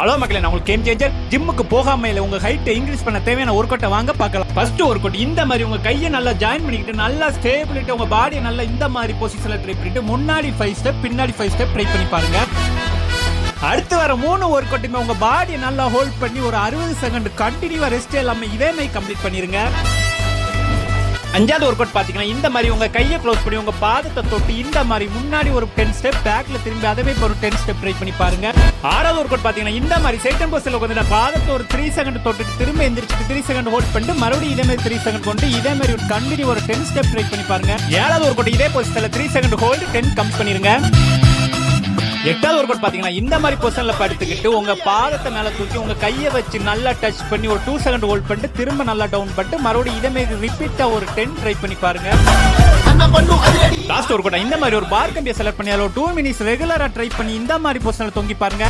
Hello மக்களே, நான் உங்களுக்கு கேம் சேஞ்சர். ஜிம்முக்கு போகாம இல்ல உங்க ஹைட்டை இன்க்ரீஸ் பண்ண தேவையான ஒர்க் அவுட்டை வாங்க பார்க்கலாம். ஃபர்ஸ்ட் ஒர்க் அவுட் இந்த மாதிரி உங்க கையை நல்லா ஜாயின் பண்ணிக்கிட்டு நல்லா ஸ்டேபிலிட்டி உங்க பாடியை நல்லா இந்த மாதிரி பொசிஷன்ல ட்ரை பண்ணிட்டு முன்னாடி 5 ஸ்டெப் பின்னாடி 5 ஸ்டெப் ட்ரை பண்ணி பாருங்க. அடுத்து வர 3 ஒர்க் அவுட்டுமே உங்க பாடியை நல்லா ஹோல்ட் பண்ணி ஒரு 60 செகண்ட் கண்டினியூவா ரெஸ்ட் இல்லாம இதே மாதிரி கம்ப்ளீட் பண்ணிருங்க. 5வது ஒர்க் அவுட் பாத்தீங்கன்னா இந்த மாதிரி உங்க கையை க்ளோஸ் பண்ணி உங்க பாதத்தை தொட்டு இந்த மாதிரி முன்னாடி ஒரு 10 ஸ்டெப் பேக்ல திரும்பி அதவே ஒரு 10 ஸ்டெப் ட்ரை பண்ணி பாருங்க. 6வது ஒர்க் அவுட் பாத்தீங்கன்னா இந்த மாதிரி சைட்டன் பொசிஷன்ல உட்கார்ந்து பாதத்தை ஒரு 3 செகண்ட் தொட்டுட்டு திரும்ப எந்திரிச்சு 3 செகண்ட் ஹோல்ட் பண்ணிட்டு மறுபடியும் இதே மாதிரி 3 செகண்ட் கொண்டு இதே மாதிரி ஒரு கண்டினியூ ஒரு 10 ஸ்டெப் ட்ரை பண்ணி பாருங்க. 7வது ஒர்க் அவுட் இதே பொசிஷன்ல 3 செகண்ட் ஹோல்ட் 10 கம் பண்ணிருங்க. 8வது ஒர்க் அவுட் பாத்தீங்கன்னா இந்த மாதிரி பொசிஷன்ல படுத்துக்கிட்டு உங்க பாதத்தை மேல தூக்கி உங்க கையை வச்சு நல்லா டச் பண்ணி ஒரு 2 செகண்ட் ஹோல்ட் பண்ணிட்டு திரும்ப நல்லா டவுன் பண்ணிட்டு மறுபடியும் இதே மாதிரி ரிப்பீட்டா ஒரு 10 ட்ரை பண்ணி பாருங்க. லாஸ்ட் ஒர்க் அவுட் இந்த மாதிரி ஒரு பார் கம்பியை செலக்ட் பண்ணி அதில் 2 மினிட்ஸ் ரெகுலரா ட்ரை பண்ணி இந்த மாதிரி பொசிஷன்ல தொங்கி பாருங்க.